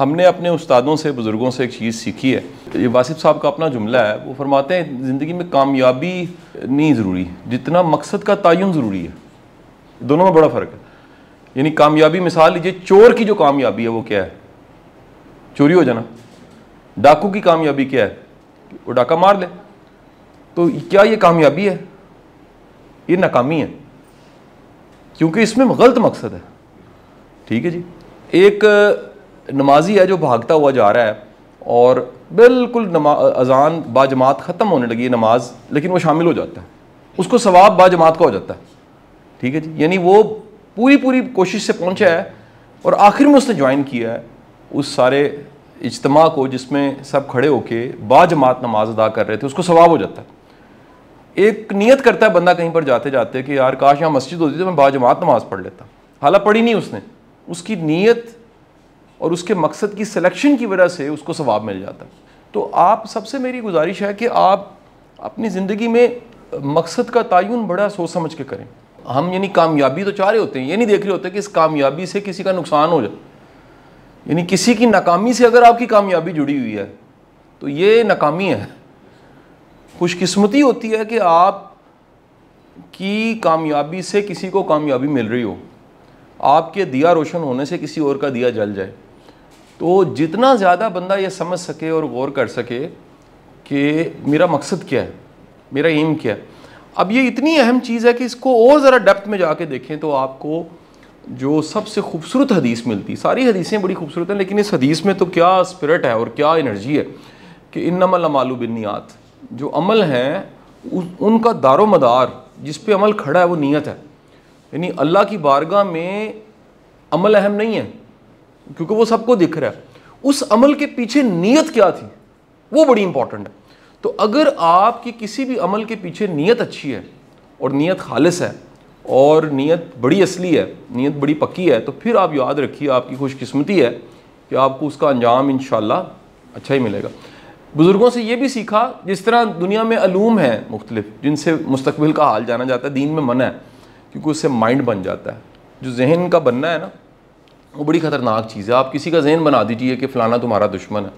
ہم نے اپنے استادوں سے بزرگوں سے ایک چیز سیکھی ہے. یہ واصف صاحب کا اپنا جملہ ہے, وہ فرماتے ہیں زندگی میں کامیابی نہیں ضروری جتنا مقصد کا تعین ضروری ہے. دونوں میں بڑا فرق ہے. یعنی کامیابی مثال لیجیے, چور کی جو کامیابی ہے وہ کیا ہے؟ چوری ہو جانا. ڈاکو کی کامیابی کیا ہے؟ وہ ڈاکہ مار لے. تو کیا یہ کامیابی ہے؟ یہ ناکامی ہے, کیونکہ اس میں غلط مقصد ہے. ٹھیک ہے جی. ایک نمازی ہے جو بھاگتا ہوا جا رہا ہے اور بالکل اذان با جماعت ختم ہونے لگی ہے نماز, لیکن وہ شامل ہو جاتا ہے, اس کو ثواب با جماعت کا ہو جاتا ہے. ٹھیک ہے جی. یعنی وہ پوری کوشش سے پہنچا ہے اور آخر میں اس نے جوائن کیا ہے اس سارے اجتماع کو جس میں سب کھڑے ہو کے با جماعت نماز ادا کر رہے تھے, اس کو ثواب ہو جاتا ہے. ایک نیت کرتا ہے بندہ کہیں پر جاتے جاتے کہ یار کاش یہاں مسجد ہوتی تو میں با جماعت نماز پڑھ لیتا. حالانکہ پڑھی نہیں اس نے, اس کی نیت اور اس کے مقصد کی سلیکشن کی وجہ سے اس کو ثواب مل جاتا. تو آپ سب سے میری گزارش ہے کہ آپ اپنی زندگی میں مقصد کا تعین بڑا سوچ سمجھ کے کریں. ہم یعنی کامیابی تو چاہ رہے ہوتے ہیں, یہ نہیں دیکھ رہے ہوتے کہ اس کامیابی سے کسی کا نقصان ہو جائے. یعنی کسی کی ناکامی سے اگر آپ کی کامیابی جڑی ہوئی ہے تو یہ ناکامی ہے. خوش قسمتی ہوتی ہے کہ آپ کی کامیابی سے کسی کو کامیابی مل رہی ہو, آپ کے دیا روشن ہونے سے کسی اور کا دیا جل جائے. تو جتنا زیادہ بندہ یہ سمجھ سکے اور غور کر سکے کہ میرا مقصد کیا ہے, میرا ایم کیا ہے. اب یہ اتنی اہم چیز ہے کہ اس کو اور ذرا ڈیپتھ میں جا کے دیکھیں تو آپ کو جو سب سے خوبصورت حدیث ملتی, ساری حدیثیں بڑی خوبصورت ہیں لیکن اس حدیث میں تو کیا اسپرٹ ہے اور کیا انرجی ہے کہ انما الاعمال بالنیات. جو عمل ہیں ان کا دار و مدار جس پہ عمل کھڑا ہے وہ نیت ہے. یعنی اللہ کی بارگاہ میں عمل اہم نہیں ہے کیونکہ وہ سب کو دکھ رہا ہے, اس عمل کے پیچھے نیت کیا تھی وہ بڑی امپورٹنٹ ہے. تو اگر آپ کی کسی بھی عمل کے پیچھے نیت اچھی ہے اور نیت خالص ہے اور نیت بڑی اصلی ہے, نیت بڑی پکی ہے, تو پھر آپ یاد رکھیے آپ کی خوش قسمتی ہے کہ آپ کو اس کا انجام انشاءاللہ اچھا ہی ملے گا. بزرگوں سے یہ بھی سیکھا, جس طرح دنیا میں علوم ہیں مختلف جن سے مستقبل کا حال جانا جاتا ہے, دین میں منع ہے کیونکہ اس سے مائنڈ بن جاتا ہے. جو ذہن کا بننا ہے نا وہ بڑی خطرناک چیز ہے. آپ کسی کا ذہن بنا دیجئے کہ فلانا تمہارا دشمن ہے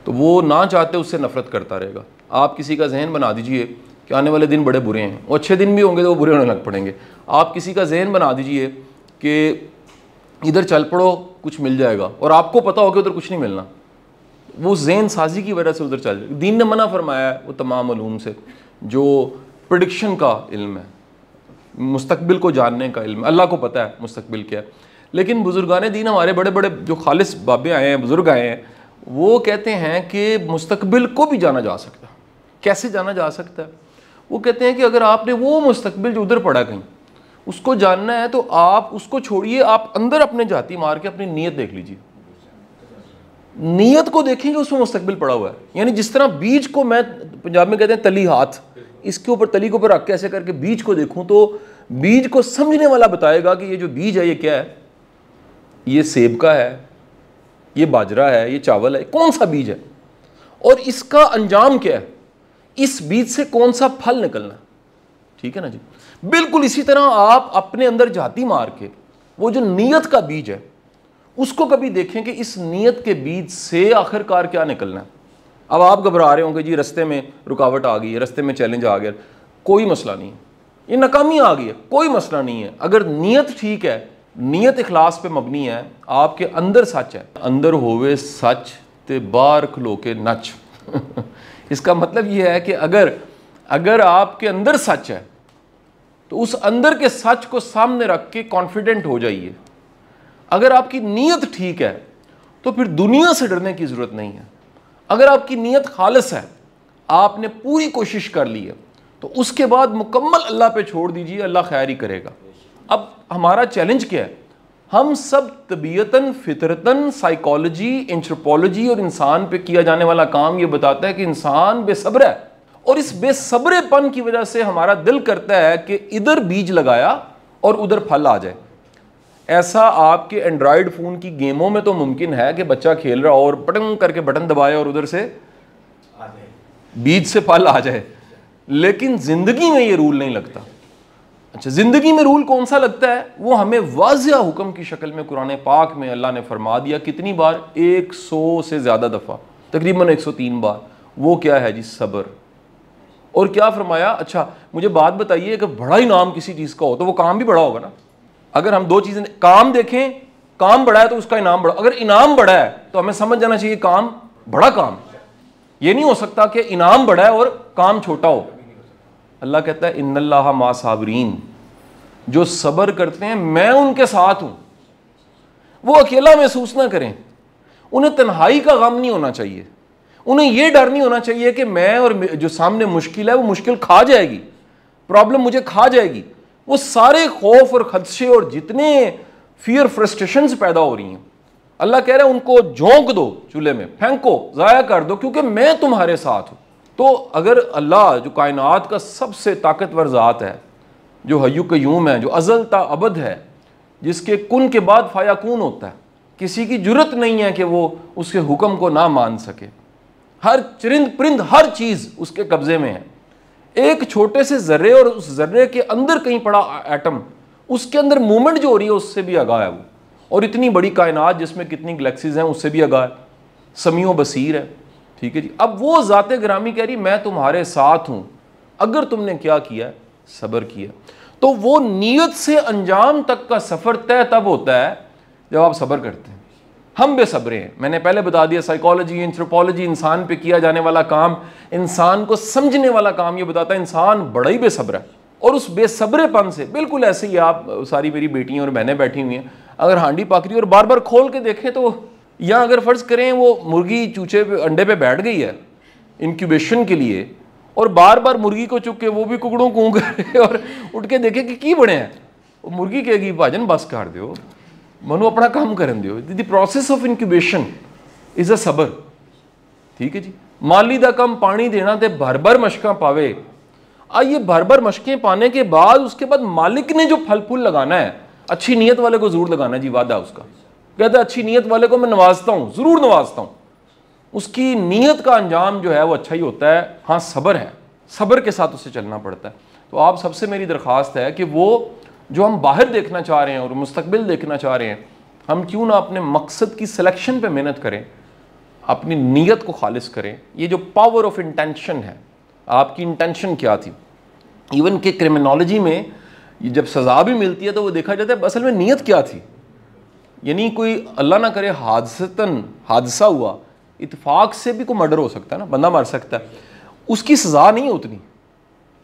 تو وہ نہ چاہتے اس سے نفرت کرتا رہے گا. آپ کسی کا ذہن بنا دیجئے کہ آنے والے دن بڑے برے ہیں, اور اچھے دن بھی ہوں گے تو وہ برے ہونے لگ پڑیں گے. آپ کسی کا ذہن بنا دیجئے کہ ادھر چل پڑو کچھ مل جائے گا, اور آپ کو پتا ہو کہ ادھر کچھ نہیں ملنا, وہ ذہن سازی کی وجہ سے ادھر چل جائے. دین نے منع فرمایا ہے وہ تمام علوم سے جو پریڈکشن کا علم ہے, مستقبل کو جاننے کا علم ہے. اللہ کو پتہ ہے مستقبل کیا ہے, لیکن بزرگان دین ہمارے بڑے بڑے جو خالص بابے آئے ہیں, بزرگ آئے ہیں, وہ کہتے ہیں کہ مستقبل کو بھی جانا جا سکتا ہے. کیسے جانا جا سکتا ہے؟ وہ کہتے ہیں کہ اگر آپ نے وہ مستقبل جو ادھر پڑا کہیں اس کو جاننا ہے تو آپ اس کو چھوڑیے, آپ اندر اپنے جاتی مار کے اپنی نیت دیکھ لیجیے. نیت کو دیکھیں گے اس میں مستقبل پڑا ہوا ہے. یعنی جس طرح بیج کو, میں پنجاب میں کہتے ہیں تلی ہاتھ, اس کے اوپر تلی کے اوپر رکھ کے ایسے کر کے بیج کو دیکھوں تو بیج کو سمجھنے والا بتائے گا کہ یہ جو بیج ہے یہ کیا ہے, یہ سیب کا ہے, یہ باجرہ ہے, یہ چاول ہے, کون سا بیج ہے اور اس کا انجام کیا ہے, اس بیج سے کون سا پھل نکلنا. ٹھیک ہے نا جی. بالکل اسی طرح آپ اپنے اندر جاتی مار کے وہ جو نیت کا بیج ہے اس کو کبھی دیکھیں کہ اس نیت کے بیج سے آخر کار کیا نکلنا ہے. اب آپ گھبرا رہے ہوں کہ جی رستے میں رکاوٹ آ گئی ہے, رستے میں چیلنج آ گیا, کوئی مسئلہ نہیں ہے, یہ ناکامی آ گئی ہے, کوئی مسئلہ نہیں ہے. اگر نیت ٹھیک ہے, نیت اخلاص پہ مبنی ہے, آپ کے اندر سچ ہے, اندر ہوئے سچ تے باہر کھلو کے نچ. اس کا مطلب یہ ہے کہ اگر آپ کے اندر سچ ہے تو اس اندر کے سچ کو سامنے رکھ کے کانفیڈنٹ ہو جائیے. اگر آپ کی نیت ٹھیک ہے تو پھر دنیا سے ڈرنے کی ضرورت نہیں ہے. اگر آپ کی نیت خالص ہے, آپ نے پوری کوشش کر لی ہے, تو اس کے بعد مکمل اللہ پہ چھوڑ دیجیے, اللہ خیر ہی کرے گا. اب ہمارا چیلنج کیا ہے؟ ہم سب طبیعتاً, فطرتاً, سائیکالوجی, انتھروپولوجی اور انسان پہ کیا جانے والا کام یہ بتاتا ہے کہ انسان بے صبر ہے, اور اس بے صبرے پن کی وجہ سے ہمارا دل کرتا ہے کہ ادھر بیج لگایا اور ادھر پھل آ جائے. ایسا آپ کے اینڈرائڈ فون کی گیموں میں تو ممکن ہے کہ بچہ کھیل رہا اور پٹنگ کر کے بٹن دبائے اور ادھر سے بیج سے پھل آ جائے, لیکن زندگی میں یہ رول نہیں لگتا. اچھا زندگی میں رول کون سا لگتا ہے؟ وہ ہمیں واضح حکم کی شکل میں قرآن پاک میں اللہ نے فرما دیا. کتنی بار؟ 100 سے زیادہ دفعہ, تقریباً 103 بار. وہ کیا ہے جی؟ صبر. اور کیا فرمایا؟ اچھا مجھے بات بتائیے کہ بڑا انعام کسی چیز کا ہو تو وہ کام بھی بڑا ہوگا نا. اگر ہم دو چیزیں کام دیکھیں, کام بڑا ہے تو اس کا انعام بڑا. اگر انعام بڑا ہے تو ہمیں سمجھ جانا چاہیے کام بڑا کام. یہ نہیں ہو سکتا کہ انعام بڑا ہے اور کام چھوٹا ہو. اللہ کہتا ہے ان اللہ مع صابرین, جو صبر کرتے ہیں میں ان کے ساتھ ہوں. وہ اکیلا محسوس نہ کریں, انہیں تنہائی کا غم نہیں ہونا چاہیے, انہیں یہ ڈر نہیں ہونا چاہیے کہ میں اور جو سامنے مشکل ہے وہ مشکل کھا جائے گی, پرابلم مجھے کھا جائے گی. وہ سارے خوف اور خدشے اور جتنے فیئر فرسٹریشنز پیدا ہو رہی ہیں, اللہ کہہ رہا ہے ان کو جھونک دو چولہے میں, پھینکو, ضائع کر دو, کیونکہ میں تمہارے ساتھ ہوں. تو اگر اللہ جو کائنات کا سب سے طاقتور ذات ہے, جو حی قیوم ہے, جو ازل تا ابد ہے, جس کے کن کے بعد فیکون ہوتا ہے, کسی کی جرت نہیں ہے کہ وہ اس کے حکم کو نہ مان سکے. ہر چرند پرند ہر چیز اس کے قبضے میں ہے. ایک چھوٹے سے ذرے اور اس ذرے کے اندر کہیں پڑا ایٹم, اس کے اندر مومنٹ جو ہو رہی ہے اس سے بھی آگاہ ہے وہ. اور اتنی بڑی کائنات جس میں کتنی گلیکسیز ہیں اس سے بھی آگاہ ہے, سمیع و بصیر ہے. ٹھیک ہے جی. اب وہ ذات گرامی کہہ رہی میں تمہارے ساتھ ہوں اگر تم نے کیا کیا؟ صبر کیا. تو وہ نیت سے انجام تک کا سفر طے تب ہوتا ہے جب آپ صبر کرتے ہیں. ہم بے صبرے ہیں. میں نے پہلے بتا دیا سائیکالوجی, اینتھروپولوجی انسان پہ کیا جانے والا کام, انسان کو سمجھنے والا کام یہ بتاتا ہے انسان بڑا ہی بے صبر ہے. اور اس بے صبرے پن سے بالکل ایسے ہی آپ ساری میری بیٹیاں اور بہنیں بیٹھی ہوئی ہیں, اگر ہانڈی پک رہی اور بار بار کھول کے دیکھیں تو, یا اگر فرض کریں وہ مرغی چوچے پہ انڈے پہ بیٹھ گئی ہے انکیوبیشن کے لیے, اور بار بار مرغی کو چک کے وہ بھی ککڑوں کوں کرے اور اٹھ کے دیکھے کہ کی بنے ہیں, وہ مرغی کہے گی بھاجن بس کر دیو, منو اپنا کام کرن دیو. دی پروسیس آف انکیوبیشن از اے صبر. ٹھیک ہے جی. مالی دا کم پانی دینا تے بھر بھر مشقاں پاوے. آئیے بھر بھر مشقیں پانے کے بعد اس کے بعد مالک نے جو پھل پھول لگانا ہے, اچھی نیت والے کو ضرور لگانا ہے جی, وعدہ اس کا. کہتا ہے اچھی نیت والے کو میں نوازتا ہوں, ضرور نوازتا ہوں. اس کی نیت کا انجام جو ہے وہ اچھا ہی ہوتا ہے. ہاں صبر ہے, صبر کے ساتھ اسے چلنا پڑتا ہے. تو آپ سب سے میری درخواست ہے کہ وہ جو ہم باہر دیکھنا چاہ رہے ہیں اور مستقبل دیکھنا چاہ رہے ہیں, ہم کیوں نہ اپنے مقصد کی سلیکشن پہ محنت کریں, اپنی نیت کو خالص کریں. یہ جو پاور آف انٹینشن ہے, آپ کی انٹینشن کیا تھی. ایون کہ کرمنالوجی میں جب سزا بھی ملتی ہے تو وہ دیکھا جاتا ہے اصل میں نیت کیا تھی. یعنی کوئی اللہ نہ کرے حادثہ ہوا, اتفاق سے بھی کوئی مرڈر ہو سکتا ہے نا, بندہ مر سکتا ہے, اس کی سزا نہیں اتنی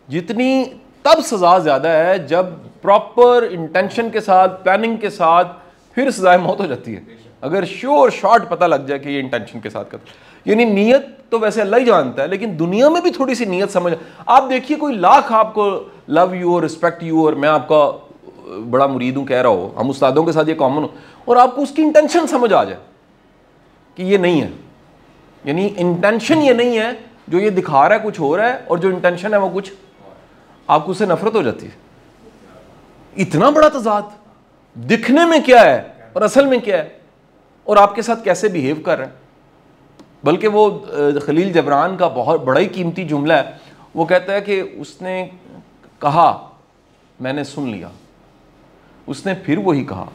جتنی, تب سزا زیادہ ہے جب پراپر انٹینشن کے ساتھ, پلاننگ کے ساتھ, پھر سزائے موت ہو جاتی ہے اگر شور شارٹ پتہ لگ جائے کہ یہ انٹینشن کے ساتھ قتل. یعنی نیت تو ویسے اللہ ہی جانتا ہے, لیکن دنیا میں بھی تھوڑی سی نیت سمجھ. آپ دیکھیے کوئی لاکھ آپ کو لو یو اور رسپیکٹ یو اور میں آپ کا بڑا مرید ہوں کہہ رہا ہو, ہم استادوں کے ساتھ یہ کامن ہو, اور آپ کو اس کی انٹینشن سمجھ آ جائے کہ یہ نہیں ہے. یعنی انٹینشن یہ نہیں ہے, جو یہ دکھا رہا ہے کچھ ہو رہا ہے, اور جو انٹینشن ہے وہ کچھ, آپ کو اس سے نفرت ہو جاتی ہے. اتنا بڑا تضاد, دکھنے میں کیا ہے اور اصل میں کیا ہے, اور آپ کے ساتھ کیسے بیہیو کر رہا ہے. بلکہ وہ خلیل جبران کا بہت بڑا ہی قیمتی جملہ ہے, وہ کہتا ہے کہ اس نے کہا میں نے سن لیا, اس نے پھر وہی کہا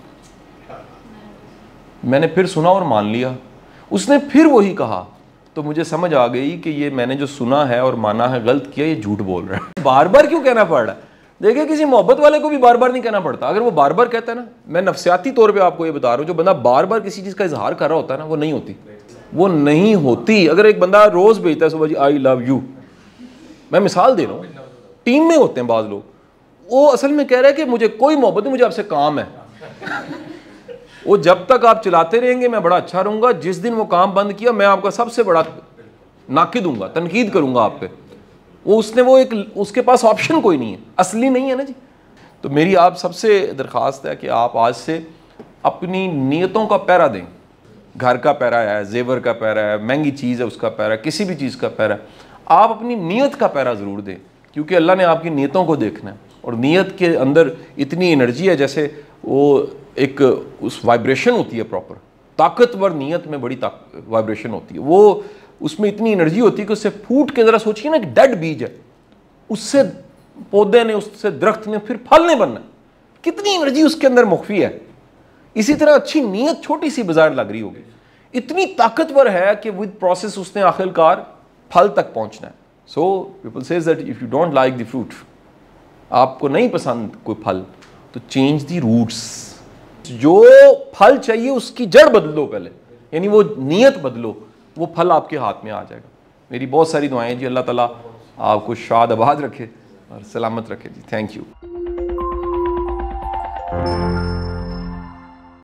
میں نے پھر سنا اور مان لیا, اس نے پھر وہی کہا تو مجھے سمجھ آ گئی کہ یہ میں نے جو سنا ہے اور مانا ہے غلط کیا, یہ جھوٹ بول رہا ہے. بار بار کیوں کہنا پڑ رہا ہے؟ دیکھیں کسی محبت والے کو بھی بار بار نہیں کہنا پڑتا. اگر وہ بار بار کہتا ہے نا, میں نفسیاتی طور پہ آپ کو یہ بتا رہا ہوں, جو بندہ بار بار کسی چیز کا اظہار کر رہا ہوتا ہے نا, وہ نہیں ہوتی, وہ نہیں ہوتی. اگر ایک بندہ روز بھیجتا ہے صبح جی آئی لو یو, میں مثال دے رہا ہوں, ٹیم میں ہوتے ہیں بعض لوگ, وہ اصل میں کہہ رہا ہے کہ مجھے کوئی محبت نہیں, مجھے آپ سے کام ہے. وہ جب تک آپ چلاتے رہیں گے میں بڑا اچھا رہوں گا, جس دن وہ کام بند کیا میں آپ کا سب سے بڑا ناقد ہوں گا, تنقید کروں گا آپ پہ. وہ ایک اس کے پاس آپشن کوئی نہیں ہے, اصلی نہیں ہے نا جی. تو میری آپ سب سے درخواست ہے کہ آپ آج سے اپنی نیتوں کا پہرا دیں. گھر کا پہرا ہے, زیور کا پہرا ہے, مہنگی چیز ہے اس کا پہرا ہے, کسی بھی چیز کا پہرا ہے, آپ اپنی نیت کا پہرا ضرور دیں, کیونکہ اللہ نے آپ کی نیتوں کو دیکھنا ہے. اور نیت کے اندر اتنی انرجی ہے, جیسے وہ ایک اس وائبریشن ہوتی ہے پراپر, طاقتور نیت میں بڑی وائبریشن ہوتی ہے, وہ اس میں اتنی انرجی ہوتی ہے کہ اس سے پھوٹ کے ذرا سوچیے نا, ایک ڈیڈ بیج ہے, اس سے پودے نے، اس سے درخت نے پھر پھل نہیں بننا. کتنی انرجی اس کے اندر مخفی ہے. اسی طرح اچھی نیت چھوٹی سی بظاہر لگ رہی ہوگی، اتنی طاقتور ہے کہ ود پروسیس اس نے آخر کار پھل تک پہنچنا ہے. So people says that if you don't like the fruit, آپ کو نہیں پسند کوئی پھل، تو چینج دی روٹس. جو پھل چاہیے اس کی جڑ بدلو پہلے، یعنی وہ نیت بدلو، وہ پھل آپ کے ہاتھ میں آ جائے گا. میری بہت ساری دعائیں جی، اللہ تعالیٰ آپ کو شاد آباد رکھے اور سلامت رکھے جی. Thank you.